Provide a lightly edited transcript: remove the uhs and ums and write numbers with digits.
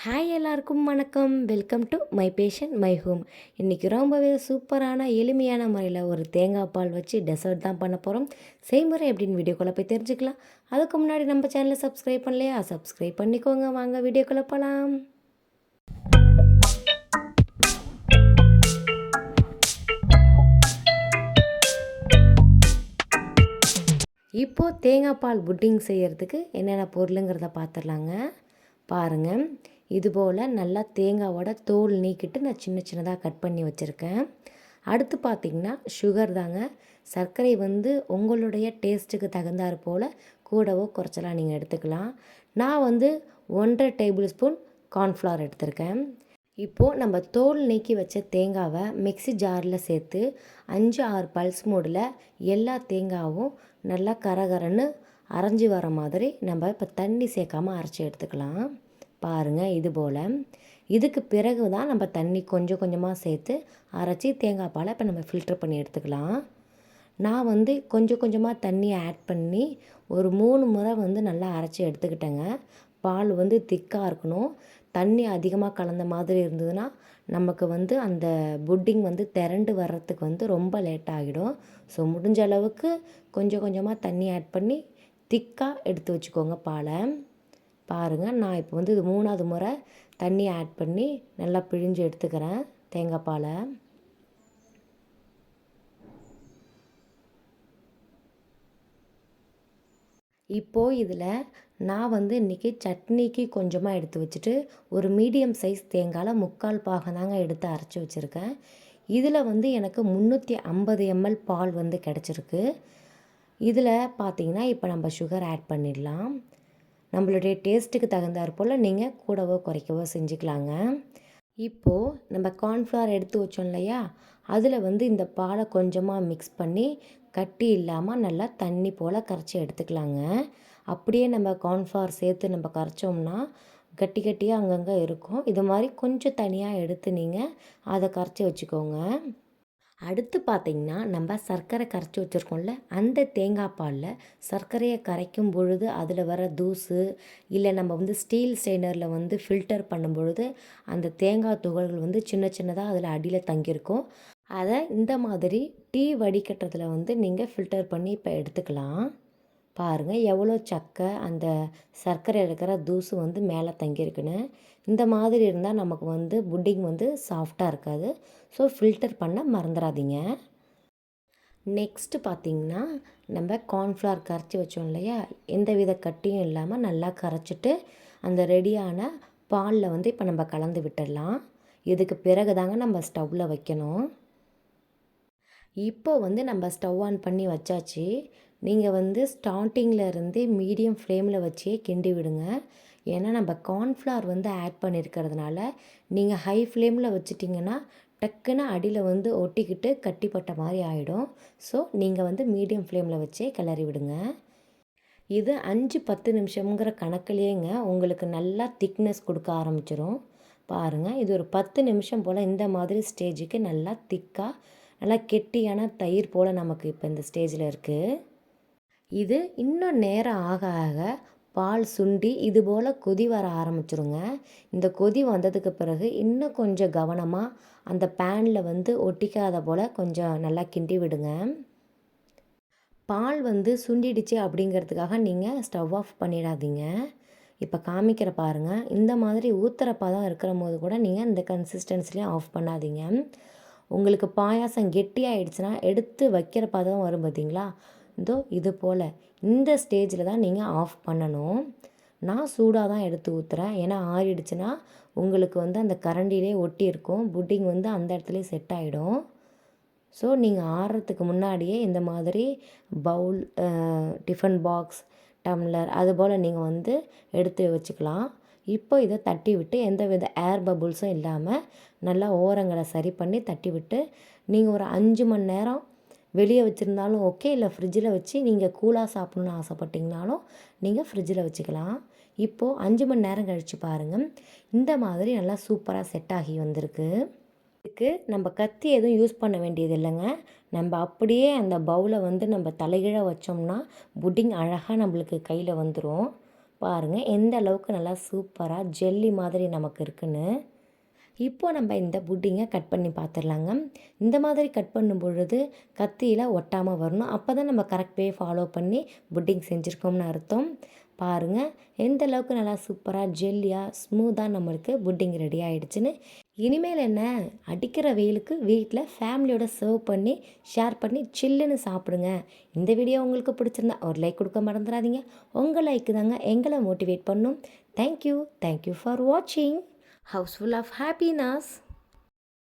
Hi எல்லாருக்கும் வணக்கம். Welcome to my passion my home. இன்றைக்கி ரொம்பவே சூப்பரான எளிமையான முறையில் ஒரு தேங்காய் பால் வச்சு டெசர்ட் தான் பண்ண போகிறோம். செய்முறை எப்படின்னு வீடியோக்குள்ளே போய் தெரிஞ்சுக்கலாம். அதுக்கு முன்னாடி நம்ம சேனலை சப்ஸ்கிரைப் பண்ணலையா? சப்ஸ்கிரைப் பண்ணிக்கோங்க. வாங்க வீடியோக்குள்ளே போகலாம். இப்போது தேங்காய் பால் புட்டிங் செய்கிறதுக்கு என்னென்ன பொருளுங்கிறத பார்த்துடலாங்க. பாருங்கள், இதுபோல் நல்லா தேங்காவோட தோல் நீக்கிட்டு நான் சின்ன சின்னதாக கட் பண்ணி வச்சுருக்கேன். அடுத்து பார்த்திங்கன்னா சுகர் தாங்க. சர்க்கரை வந்து உங்களுடைய டேஸ்ட்டுக்கு தகுந்தாற் போல் கூடவோ குறைச்சலாம் நீங்கள் எடுத்துக்கலாம். நான் வந்து 1.5 டேபிள் ஸ்பூன் கார்ன்ஃப்ளவர் எடுத்திருக்கேன். இப்போது நம்ம தோல் நீக்கி வச்ச தேங்காவை மிக்ஸி ஜாரில் சேர்த்து 5-6 பல்ஸ் மோடில் எல்லா தேங்காவும் நல்லா கரகரன்னு அரைஞ்சி வர மாதிரி நம்ம இப்போ தண்ணி சேர்க்காமல் அரைச்சி எடுத்துக்கலாம். பாருங்கள், இது போல். இதுக்கு பிறகு தான் நம்ம தண்ணி கொஞ்சம் கொஞ்சமாக சேர்த்து அரைச்சி தேங்காய் பாலை இப்போ நம்ம ஃபில்ட்ரு பண்ணி எடுத்துக்கலாம். நான் வந்து கொஞ்சம் கொஞ்சமாக தண்ணி ஆட் பண்ணி ஒரு 3 முறை வந்து நல்லா அரைச்சி எடுத்துக்கிட்டேங்க. பால் வந்து திக்காக இருக்கணும். தண்ணி அதிகமாக கலந்த மாதிரி இருந்ததுன்னா நமக்கு வந்து அந்த புட்டிங் வந்து திரண்டு வர்றதுக்கு வந்து ரொம்ப லேட் ஆகிடும். ஸோ முடிஞ்ச அளவுக்கு கொஞ்சம் கொஞ்சமாக தண்ணி ஆட் பண்ணி திக்காக எடுத்து வச்சுக்கோங்க பாலை. பாருங்கள், நான் இப்போ வந்து இது 3வது முறை தண்ணி ஆட் பண்ணி நல்லா பிழிஞ்சு எடுத்துக்கிறேன் தேங்காய் பாலை. இப்போது இதில் நான் வந்து இன்றைக்கி சட்னிக்கு கொஞ்சமாக எடுத்து வச்சுட்டு ஒரு மீடியம் சைஸ் தேங்காயில் 3/4 பாகம் தாங்க எடுத்து அரைச்சி வச்சுருக்கேன். இதில் வந்து எனக்கு 350 ml பால் வந்து கிடச்சிருக்கு. இதில் பார்த்திங்கன்னா இப்போ நம்ம சுகர் ஆட் பண்ணிடலாம். நம்மளுடைய டேஸ்ட்டுக்கு தகுந்தாற் போல் நீங்கள் கூடவோ குறைக்கவோ செஞ்சுக்கலாங்க. இப்போது நம்ம கார்ன்ஃப்ளவர் எடுத்து வச்சோம் இல்லையா, அதில் வந்து இந்த பாலை கொஞ்சமாக மிக்ஸ் பண்ணி கட்டி இல்லாமல் நல்லா தண்ணி போல் கரைச்சி எடுத்துக்கலாங்க. அப்படியே நம்ம கார்ன்ஃப்ளவர் சேர்த்து நம்ம கரைச்சோம்னா கட்டி கட்டியாக அங்கங்கே இருக்கும். இது மாதிரி கொஞ்சம் தனியாக எடுத்து நீங்கள் அதை கரைச்சி வச்சுக்கோங்க. அடுத்து பார்த்திங்கன்னா நம்ம சர்க்கரை கரைச்சி வச்சுருக்கோம்ல, அந்த தேங்காய் பாலில் சர்க்கரையை கரைக்கும் பொழுது அதில் வர தூசு இல்லை நம்ம வந்து ஸ்டீல் ஸ்ட்ரெயினரில் வந்து ஃபில்டர் பண்ணும் பொழுது அந்த தேங்காய் துகள்கள் வந்து சின்ன சின்னதாக அதில் அடியில் தங்கியிருக்கும். அதை இந்த மாதிரி டீ வடிகட்டுறதுல வந்து நீங்கள் ஃபில்டர் பண்ணி இப்போ எடுத்துக்கலாம். பாருங்கள் எவ்வளோ சக்கை அந்த சர்க்கரை இருக்கிற தூசு வந்து மேலே தங்கியிருக்குன்னு. இந்த மாதிரி இருந்தால் நமக்கு வந்து புட்டிங் வந்து சாஃப்டாக இருக்காது. ஸோ ஃபில்டர் பண்ண மறந்துடாதீங்க. நெக்ஸ்ட்டு பார்த்திங்கன்னா நம்ம கார்ன்ஃப்ளவர் கரைச்சி வச்சோம் இல்லையா, எந்த வித கட்டியும் இல்லாமல் நல்லா கரைச்சிட்டு அந்த ரெடியான பாலில் வந்து இப்போ நம்ம கலந்து விட்டுடலாம். இதுக்கு பிறகு தாங்க நம்ம ஸ்டவ்வில் வைக்கணும். இப்போ வந்து நம்ம ஸ்டவ் ஆன் பண்ணி வச்சாச்சு. நீங்கள் வந்து ஸ்டார்டிங்கில் இருந்து மீடியம் ஃப்ளேமில் வச்சே கிண்டி விடுங்க. ஏன்னா நம்ம கார்ன்ஃப்ளவர் வந்து ஆட் பண்ணியிருக்கிறதுனால நீங்கள் ஹை ஃப்ளேமில் வச்சிட்டிங்கன்னா டக்குன்னு அடியில் வந்து ஒட்டிக்கிட்டு கட்டிப்பட்ட மாதிரி ஆகிடும். ஸோ நீங்கள் வந்து மீடியம் ஃப்ளேமில் வச்சே கிளறி விடுங்க. இது 5-10 நிமிஷங்கிற கணக்குலேயேங்க உங்களுக்கு நல்லா திக்னஸ் கொடுக்க ஆரம்பிச்சிடும். பாருங்கள், இது ஒரு 10 நிமிஷம் போல் இந்த மாதிரி ஸ்டேஜுக்கு நல்லா திக்காக நல்லா கெட்டியான தயிர் போல் நமக்கு இப்போ இந்த ஸ்டேஜில் இருக்குது. இது இன்னும் நேரம் ஆக ஆக பால் சுண்டி இது போல் கொதி வர ஆரம்பிச்சிருங்க. இந்த கொதி வந்ததுக்கு பிறகு இன்னும் கொஞ்சம் கவனமாக அந்த பேனில் வந்து ஒட்டிக்காத போல் கொஞ்சம் நல்லா கிண்டி விடுங்க. பால் வந்து சுண்டிடுச்சு அப்படிங்கிறதுக்காக நீங்கள் ஸ்டவ் ஆஃப் பண்ணிடாதீங்க. இப்போ காமிக்கிற பாருங்கள், இந்த மாதிரி ஊற்றுற பதம் இருக்கிற போது கூட நீங்கள் இந்த கன்சிஸ்டன்சிலையும் ஆஃப் பண்ணாதீங்க. உங்களுக்கு பாயாசம் கெட்டியாகிடுச்சுன்னா எடுத்து வைக்கிற பதம் வரும் பார்த்திங்களா, இதோ இது போல் இந்த ஸ்டேஜில் தான் நீங்கள் ஆஃப் பண்ணணும். நான் சூடாக தான் எடுத்து ஊற்றுறேன். ஏன்னா ஆறிடுச்சுன்னா உங்களுக்கு வந்து அந்த கரண்டிலே ஒட்டி இருக்கும், புட்டிங் வந்து அந்த இடத்துலையே செட் ஆகிடும். ஸோ நீங்கள் ஆறுறதுக்கு முன்னாடியே இந்த மாதிரி பவுல், டிஃபன் பாக்ஸ், டம்ளர் அதுபோல் நீங்கள் வந்து எடுத்து வச்சுக்கலாம். இப்போ இதை தட்டி விட்டு எந்த வித ஏர் பபுள்ஸும் இல்லாமல் நல்லா ஓரங்களை சரி பண்ணி தட்டி விட்டு நீங்கள் ஒரு 5 மணி நேரம் வெளியே வச்சுருந்தாலும் ஓகே, இல்லை ஃப்ரிட்ஜில் வச்சு நீங்கள் கூலாக சாப்பிட்ணுன்னு ஆசைப்பட்டிங்கனாலும் நீங்கள் ஃப்ரிட்ஜில் வச்சுக்கலாம். இப்போது 5 மணி நேரம் கழித்து பாருங்கள், இந்த மாதிரி நல்லா சூப்பராக செட் ஆகி வந்திருக்கு. இதுக்கு நம்ம கத்தி எதுவும் யூஸ் பண்ண வேண்டியது இல்லைங்க. நம்ம அப்படியே அந்த பவுலை வந்து நம்ம தலைகீழ வச்சோம்னா புட்டிங் அழகாக நம்மளுக்கு கையில் வந்துடும். பாருங்கள் எந்த அளவுக்கு நல்லா சூப்பராக ஜெல்லி மாதிரி நமக்கு இருக்குன்னு. இப்போ நம்ம இந்த புட்டிங்கை கட் பண்ணி பார்த்துடலாங்க. இந்த மாதிரி கட் பண்ணும் பொழுது கத்தியில் ஒட்டாமல் வரணும். அப்போ தான் நம்ம கரெக்ட் வே ஃபாலோ பண்ணி புட்டிங் செஞ்சுருக்கோம்னு அர்த்தம். பாருங்கள் எந்த அளவுக்கு நல்லா சூப்பராக ஜெல்லியாக ஸ்மூத்தாக நம்மளுக்கு புட்டிங் ரெடி ஆகிடுச்சுன்னு. இனிமேல் என்ன, அடிக்கிற வெயிலுக்கு வீட்டில் ஃபேமிலியோட சர்வ் பண்ணி ஷேர் பண்ணி சில்லுன்னு சாப்பிடுங்க. இந்த வீடியோ உங்களுக்கு பிடிச்சிருந்தா ஒரு லைக் கொடுக்க மறந்துடாதீங்க. உங்கள் லைக்கு தாங்க எங்களை மோட்டிவேட் பண்ணும். தேங்க்யூ ஃபார் வாட்சிங். House full of happiness.